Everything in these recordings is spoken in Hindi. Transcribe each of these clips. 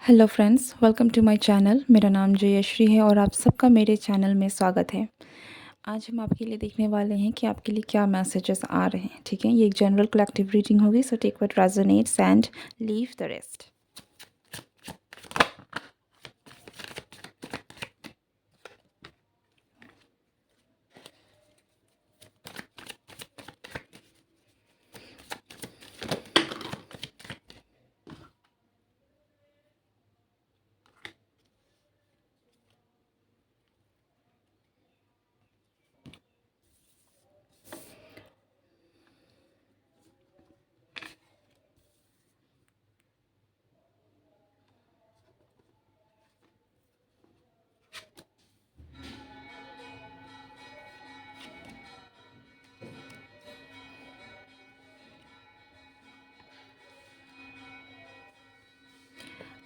Hello friends, welcome to my channel. मेरा नाम जयश्री है और आप सबका मेरे चैनल में स्वागत है। आज हम आपके लिए देखने वाले हैं कि आपके लिए क्या मैसेजेस आ रहे हैं। ठीक है, ये एक जनरल कलेक्टिव रीडिंग होगी, so take what resonates and leave the rest.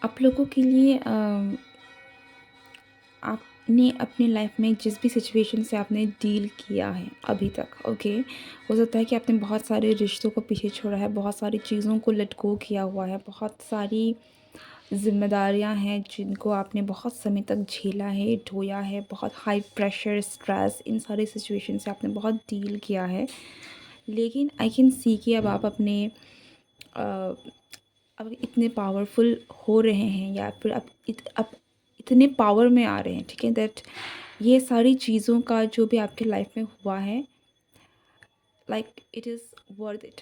आप लोगों के लिए आपने अपनी लाइफ में जिस भी सिचुएशन से आपने डील किया है अभी तक, ओके, हो सकता है कि आपने बहुत सारे रिश्तों को पीछे छोड़ा है, बहुत सारी चीज़ों को लेट गो किया हुआ है, बहुत सारी ज़िम्मेदारियां हैं जिनको आपने बहुत समय तक झेला है, ढोया है, बहुत हाई प्रेशर, स्ट्रेस, इन सारी सिचुएशन से आपने बहुत डील किया है। लेकिन आई कैन सी कि अब आप अपने अ, अब इतने पावरफुल हो रहे हैं या फिर आप इतने पावर में आ रहे हैं, ठीक है, दैट ये सारी चीज़ों का जो भी आपके लाइफ में हुआ है, like it is worth it.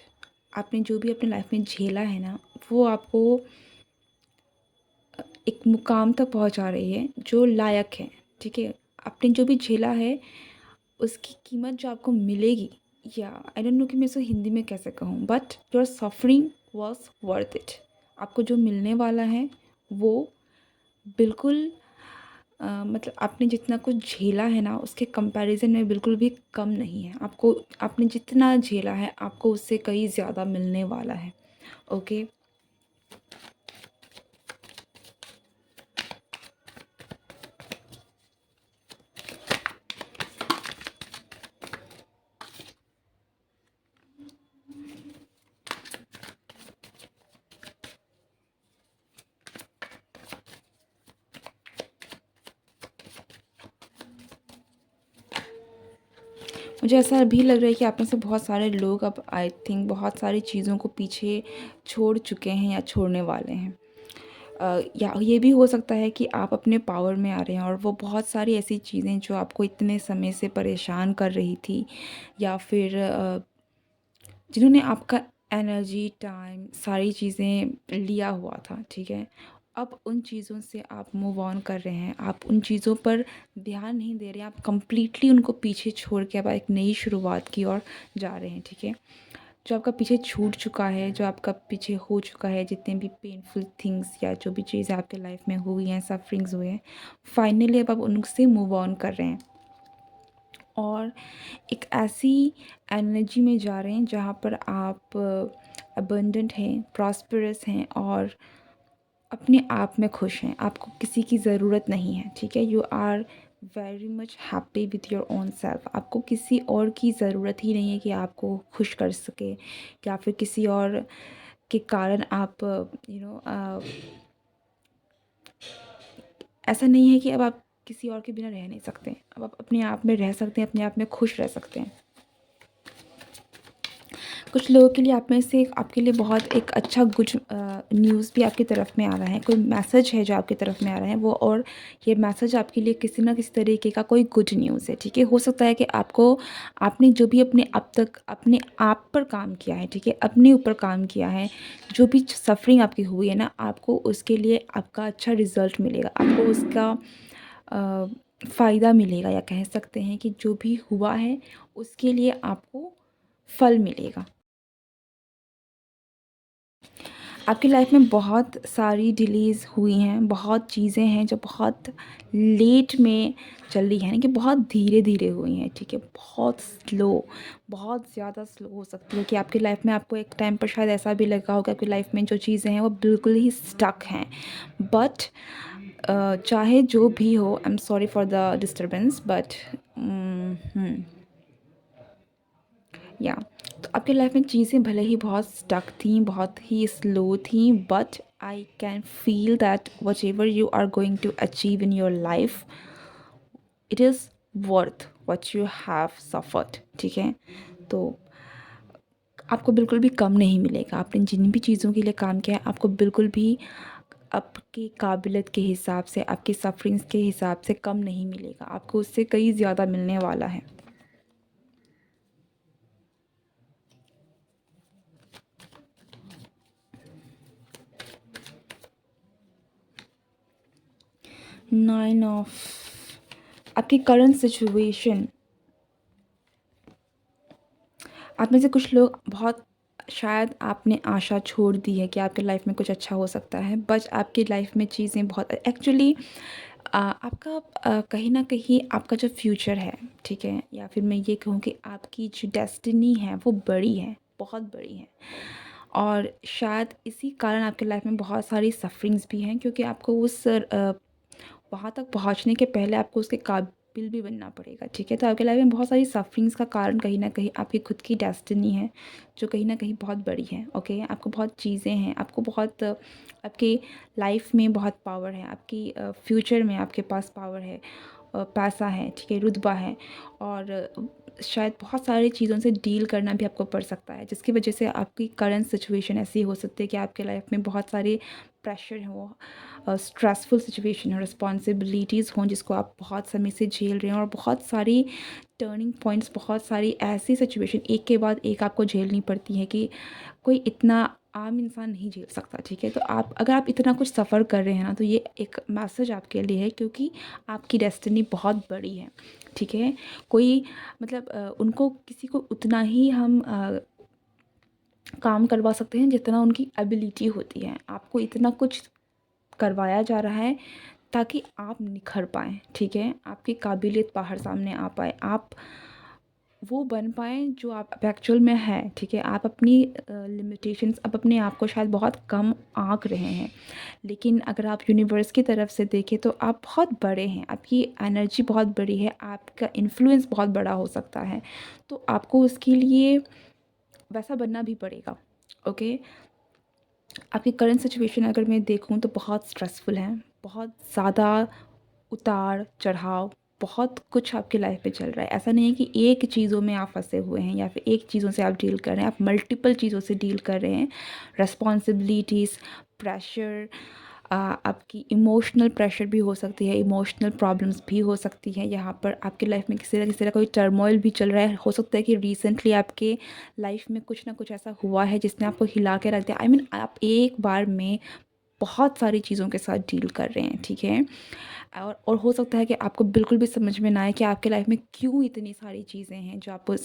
आपने जो भी अपनी लाइफ में झेला है ना, वो आपको एक मुकाम तक पहुंचा रही है जो लायक है। ठीक है, आपने जो भी झेला है उसकी कीमत जो आपको मिलेगी, या आई डोंट नो कि मैं इसे हिंदी में कैसे कहूँ, but your suffering was worth it. आपको जो मिलने वाला है वो बिल्कुल मतलब आपने जितना कुछ झेला है ना, उसके कंपैरिजन में बिल्कुल भी कम नहीं है। आपको आपने जितना झेला है आपको उससे कहीं ज़्यादा मिलने वाला है। ओके, मुझे ऐसा भी लग रहा है कि आप में से बहुत सारे लोग अब आई थिंक बहुत सारी चीज़ों को पीछे छोड़ चुके हैं या छोड़ने वाले हैं। या ये भी हो सकता है कि आप अपने पावर में आ रहे हैं और वो बहुत सारी ऐसी चीज़ें जो आपको इतने समय से परेशान कर रही थी, या फिर जिन्होंने आपका एनर्जी, टाइम, सारी चीज़ें लिया हुआ था, ठीक है, अब उन चीज़ों से आप मूव ऑन कर रहे हैं। आप उन चीज़ों पर ध्यान नहीं दे रहे हैं, आप कंप्लीटली उनको पीछे छोड़ के अब एक नई शुरुआत की ओर जा रहे हैं। ठीक है, जो आपका पीछे छूट चुका है, जो आपका पीछे हो चुका है, जितने भी पेनफुल थिंग्स या जो भी चीज़ें आपके लाइफ में हुई हैं, सफरिंग्स हुए हैं, फाइनली अब आप उनसे मूव ऑन कर रहे हैं और एक ऐसी एनर्जी में जा रहे हैं जहाँ पर आप अबंडेंट हैं, प्रॉस्परस हैं और अपने आप में खुश हैं। आपको किसी की ज़रूरत नहीं है। ठीक है, you are very much happy with your own self. आपको किसी और की ज़रूरत ही नहीं है कि आपको खुश कर सके, या फिर किसी और के कारण आप ऐसा नहीं है कि अब आप किसी और के बिना रह नहीं सकते। अब आप अपने आप में रह सकते हैं, अपने आप में खुश रह सकते हैं। कुछ लोगों के लिए आप में से आपके लिए बहुत एक अच्छा गुड न्यूज़ भी आपकी तरफ में आ रहा है, कोई मैसेज है जो आपकी तरफ में आ रहा है वो, और ये मैसेज आपके लिए किसी ना किसी तरीके का कोई गुड न्यूज़ है। ठीक है, हो सकता है कि आपने जो भी अपने अब तक अपने आप पर काम किया है, ठीक है, अपने ऊपर काम किया है, जो भी सफरिंग आपकी हुई है ना, आपको उसके लिए आपका अच्छा रिजल्ट मिलेगा, आपको उसका फ़ायदा मिलेगा, या कह सकते हैं कि जो भी हुआ है उसके लिए आपको फल मिलेगा। आपकी लाइफ में बहुत सारी डिलीज़ हुई हैं, बहुत चीज़ें हैं जो बहुत लेट में चल रही हैं, कि बहुत धीरे-धीरे हुई हैं, ठीक है? बहुत स्लो, बहुत ज़्यादा स्लो हो सकती है कि आपकी लाइफ में आपको एक टाइम पर शायद ऐसा भी लगा होगा कि लाइफ में जो चीज़ें हैं वो बिल्कुल ही स्टक हैं। बट चाहे जो भी हो, I am sorry for the disturbance, but या तो आपकी लाइफ में चीज़ें भले ही बहुत स्टक थी, बहुत ही स्लो थी, but I can feel that whatever you are going to achieve in your life, it is worth what you have suffered. ठीक है, तो आपको बिल्कुल भी कम नहीं मिलेगा। आपने जिन भी चीज़ों के लिए काम किया है, आपको बिल्कुल भी आपकी काबिलियत के हिसाब से, आपकी सफ़रिंग्स के हिसाब से कम नहीं मिलेगा। आपको उससे कहीं ज़्यादा मिलने वाला है। 9 ऑफ आपकी करंट सिचुएशन, आप में से कुछ लोग बहुत, शायद आपने आशा छोड़ दी है कि आपकी लाइफ में कुछ अच्छा हो सकता है, बट आपकी लाइफ में चीज़ें बहुत एक्चुअली आपका कहीं न कहीं आपका जो फ्यूचर है, ठीक है? या फिर मैं ये कहूँ कि आपकी जो डेस्टिनी है वो बड़ी है, बहुत बड़ी है। और शायद इसी कारण आपकी लाइफ में बहुत सारी सफ़रिंग्स भी हैं, क्योंकि आपको वहाँ तक पहुँचने के पहले आपको उसके काबिल भी बनना पड़ेगा, ठीक है? तो आपकी लाइफ में बहुत सारी सफ़रिंग्स का कारण कहीं न कहीं आपकी खुद की डेस्टिनी है, जो कहीं न कहीं बहुत बड़ी है, ओके? आपको बहुत चीज़ें हैं, आपको बहुत आपकी लाइफ में बहुत पावर है, आपकी फ्यूचर में आपके पास पावर है, पैसा है, ठीक है? रुतबा है, और शायद बहुत सारी चीज़ों से डील करना भी आपको पड़ सकता है, जिसकी वजह से आपकी करंट सिचुएशन ऐसी हो सकती है कि आपके लाइफ में बहुत सारे प्रेशर हो, स्ट्रेसफुल सिचुएशन हो, रिस्पॉन्सिबिलिटीज़ हों जिसको आप बहुत समय से झेल रहे हैं, और बहुत सारी टर्निंग पॉइंट्स, बहुत सारी ऐसी सिचुएशन एक के बाद एक आपको झेलनी पड़ती है कि कोई इतना आम इंसान नहीं झेल सकता, ठीक है? तो आप, अगर आप इतना कुछ सफ़र कर रहे हैं ना, तो ये एक मैसेज आपके लिए है, क्योंकि आपकी डेस्टिनी बहुत बड़ी है, ठीक है? कोई मतलब उनको किसी को उतना ही हम काम करवा सकते हैं जितना उनकी एबिलिटी होती है। आपको इतना कुछ करवाया जा रहा है ताकि आप निखर पाएँ, ठीक है? आपकी काबिलियत बाहर सामने आ पाए, आप वो बन पाएँ जो आप एक्चुअल में हैं, ठीक है? आप अपनी लिमिटेशंस, आप अपने आप को शायद बहुत कम आँक रहे हैं, लेकिन अगर आप यूनिवर्स की तरफ से देखें तो आप बहुत बड़े हैं, आपकी एनर्जी बहुत बड़ी है, आपका इन्फ्लुएंस बहुत बड़ा हो सकता है। तो आपको उसके लिए वैसा बनना भी पड़ेगा, ओके? आपकी करंट सिचुएशन अगर मैं देखूँ तो बहुत स्ट्रेसफुल है, बहुत ज़्यादा उतार-चढ़ाव, बहुत कुछ आपकी लाइफ में चल रहा है। ऐसा नहीं है कि एक चीज़ों में आप फँसे हुए हैं या फिर एक चीज़ों से आप डील कर रहे हैं, आप मल्टीपल चीज़ों से डील कर रहे हैं। रिस्पॉन्सिबिलिटीज़, प्रेशर, आपकी इमोशनल प्रेशर भी हो सकती है, इमोशनल प्रॉब्लम्स भी हो सकती हैं। यहाँ पर आपकी लाइफ में किसी न किसी तरह कोई टर्मॉइल भी चल रहा है। हो सकता है कि रिसेंटली आपके लाइफ में कुछ ना कुछ ऐसा हुआ है जिसने आपको हिला के रख दिया। आई मीन आप एक बार में बहुत सारी चीज़ों के साथ डील कर रहे हैं, ठीक है? और हो सकता है कि आपको बिल्कुल भी समझ में ना आए कि आपके लाइफ में क्यों इतनी सारी चीज़ें हैं जो आपको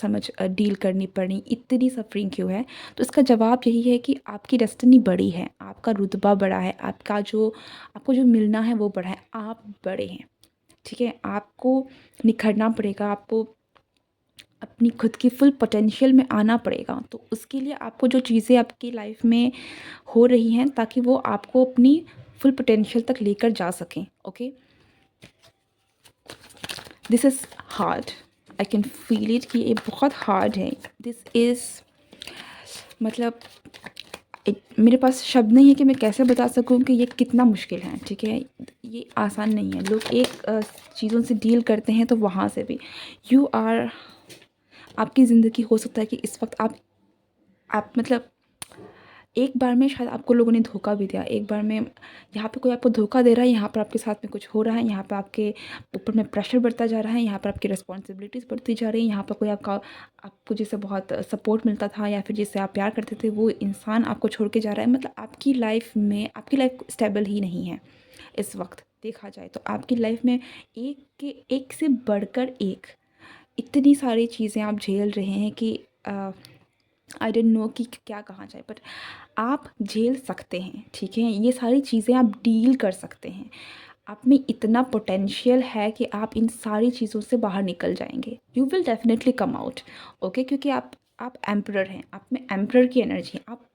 डील करनी पड़ी, इतनी सफ़रिंग क्यों है? तो इसका जवाब यही है कि आपकी डेस्टिनी बड़ी है, आपका रुतबा बड़ा है, आपको जो मिलना है वो बड़ा है, आप बड़े हैं, ठीक है? आपको निखरना पड़ेगा, आपको अपनी खुद की फुल पोटेंशियल में आना पड़ेगा। तो उसके लिए आपको जो चीज़ें आपकी लाइफ में हो रही हैं, ताकि वो आपको अपनी फुल पोटेंशियल तक लेकर जा सकें, okay? This is hard, I can feel it कि ये बहुत हार्ड है। दिस इज़ मतलब मेरे पास शब्द नहीं है कि मैं कैसे बता सकूं कि ये कितना मुश्किल है, ठीक है? ये आसान नहीं है। लोग एक चीज़ों से डील करते हैं तो वहाँ से भी यू आर, आपकी ज़िंदगी हो सकता है कि इस वक्त आप मतलब एक बार में शायद आपको लोगों ने धोखा भी दिया, एक बार में यहाँ पे कोई आपको धोखा दे रहा है, यहाँ पर आपके साथ में कुछ हो रहा है, यहाँ पे आपके ऊपर में प्रेशर बढ़ता जा रहा है, यहाँ पर आपकी रिस्पॉन्सिबिलिटीज़ बढ़ती जा रही है, यहाँ पर कोई आपको जिससे बहुत सपोर्ट मिलता था या फिर जिससे आप प्यार करते थे, वो इंसान आपको छोड़ के जा रहा है। मतलब आपकी लाइफ स्टेबल ही नहीं है इस वक्त देखा जाए तो। आपकी लाइफ में एक से बढ़कर एक इतनी सारी चीज़ें आप झेल रहे हैं कि आई डोंट नो कि क्या कहा जाए, बट आप झेल सकते हैं, ठीक है? ये सारी चीज़ें आप डील कर सकते हैं। आप में इतना पोटेंशियल है कि आप इन सारी चीज़ों से बाहर निकल जाएँगे। You will definitely come out, okay? क्योंकि आप एम्परर हैं, आप में एम्परर की एनर्जी है। आप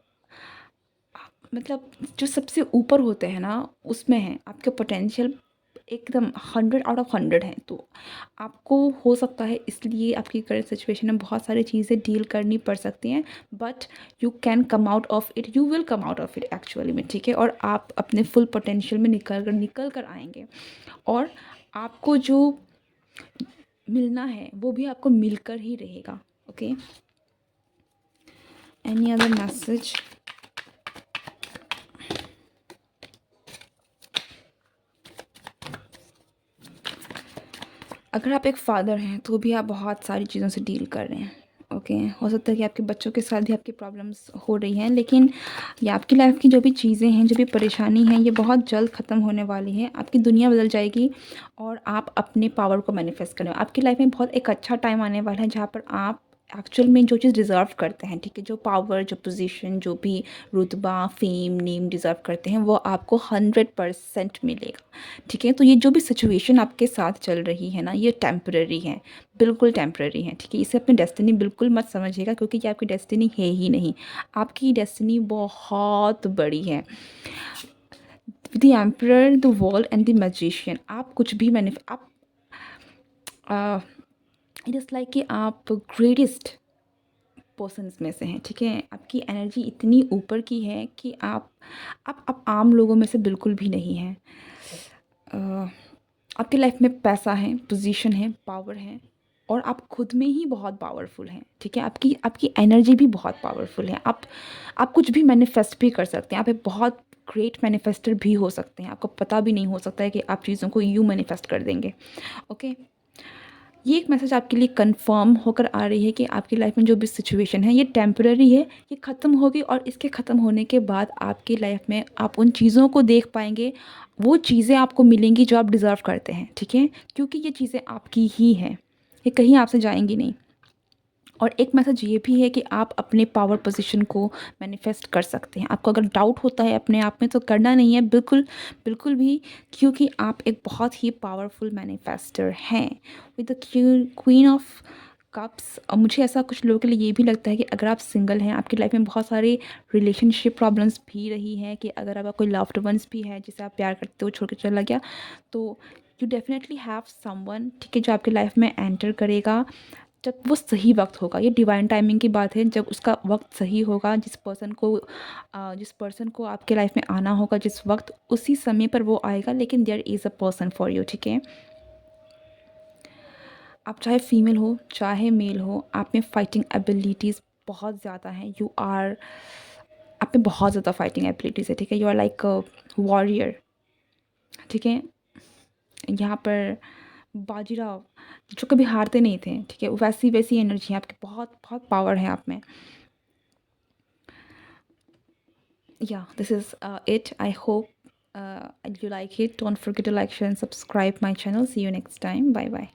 मतलब जो सबसे ऊपर होते हैं ना, उसमें हैं। आपके पोटेंशियल एकदम 100 आउट ऑफ 100 हैं। तो आपको हो सकता है इसलिए आपकी करंट सिचुएशन में बहुत सारी चीज़ें डील करनी पड़ सकती हैं, but you can come out of it, you will come out of it actually में, ठीक है? और आप अपने फुल पोटेंशियल में निकल कर आएँगे, और आपको जो मिलना है वो भी आपको मिलकर ही रहेगा। Okay, any other message? अगर आप एक फ़ादर हैं तो भी आप बहुत सारी चीज़ों से डील कर रहे हैं। ओके, हो सकता है कि आपके बच्चों के साथ भी आपकी प्रॉब्लम्स हो रही हैं, लेकिन ये आपकी लाइफ की जो भी चीज़ें हैं, जो भी परेशानी है, ये बहुत जल्द ख़त्म होने वाली है। आपकी दुनिया बदल जाएगी और आप अपने पावर को मैनिफेस्ट करें। आपकी लाइफ में बहुत एक अच्छा टाइम आने वाला है जहाँ पर आप एक्चुअल में जो चीज़ डिज़र्व करते हैं, ठीक है? जो पावर, जो पोज़ीशन, जो भी रुतबा, फ़ेम, नेम डिज़र्व करते हैं, वो आपको 100% मिलेगा, ठीक है? तो ये जो भी सिचुएशन आपके साथ चल रही है ना, ये टेम्परेरी है, बिल्कुल टेम्परेरी है, ठीक है? इसे अपनी डेस्टिनी बिल्कुल मत समझिएगा, क्योंकि ये आपकी डेस्टिनी है ही नहीं। आपकी डेस्टिनी बहुत बड़ी है। The emperor, the world and the magician, आप कुछ भी आप इट इज़ लाइक कि आप ग्रेटेस्ट पर्सन्स में से हैं, ठीक है? आपकी एनर्जी इतनी ऊपर की है कि आप आम लोगों में से बिल्कुल भी नहीं हैं। आपकी लाइफ में पैसा है, पोजीशन है, पावर है, और आप खुद में ही बहुत पावरफुल हैं, ठीक है? आपकी आपकी एनर्जी भी बहुत पावरफुल है। आप कुछ भी मैनिफेस्ट भी कर सकते हैं। आप एक बहुत ग्रेट मैनिफेस्टर भी हो सकते हैं। आपको पता भी नहीं हो सकता है कि आप चीज़ों को यूँ मैनिफेस्ट कर देंगे। ओके? ये एक मैसेज आपके लिए कंफर्म होकर आ रही है कि आपकी लाइफ में जो भी सिचुएशन है, ये टेम्पररी है, ये ख़त्म होगी, और इसके ख़त्म होने के बाद आपकी लाइफ में आप उन चीज़ों को देख पाएँगे, वो चीज़ें आपको मिलेंगी जो आप डिज़र्व करते हैं, ठीक है? क्योंकि ये चीज़ें आपकी ही हैं, ये कहीं आपसे जाएँगी नहीं। और एक मैसेज ये भी है कि आप अपने पावर पोजीशन को मैनिफेस्ट कर सकते हैं। आपको अगर डाउट होता है अपने आप में, तो करना नहीं है बिल्कुल, बिल्कुल भी, क्योंकि आप एक बहुत ही पावरफुल मैनिफेस्टर हैं with the queen of cups. और मुझे ऐसा कुछ लोगों के लिए ये भी लगता है कि अगर आप सिंगल हैं, आपकी लाइफ में बहुत सारे रिलेशनशिप प्रॉब्लम्स भी रही हैं, कि अगर आपका कोई लव्ड वंस भी है जिसे आप प्यार करते हो, छोड़ के चला गया, तो यू डेफिनेटली हैव समवन, ठीक है, जो आपकी लाइफ में एंटर करेगा जब वो सही वक्त होगा। ये डिवाइन टाइमिंग की बात है, जब उसका वक्त सही होगा, जिस पर्सन को आपके लाइफ में आना होगा जिस वक्त, उसी समय पर वो आएगा। लेकिन there is a person for you, ठीक है? आप चाहे फीमेल हो चाहे मेल हो, आप में फाइटिंग एबिलिटीज़ बहुत ज़्यादा हैं। आप में बहुत ज़्यादा फाइटिंग एबिलिटीज़ है, ठीक है? You are like a warrior, ठीक है? यहाँ पर बाजीराव जो कभी हारते नहीं थे, ठीक है? वैसी वैसी एनर्जी है आपकी, बहुत बहुत पावर है आप में। Yeah, this is it. I hope you like it. Don't forget to like, share, and subscribe my channel. See you next time. Bye bye.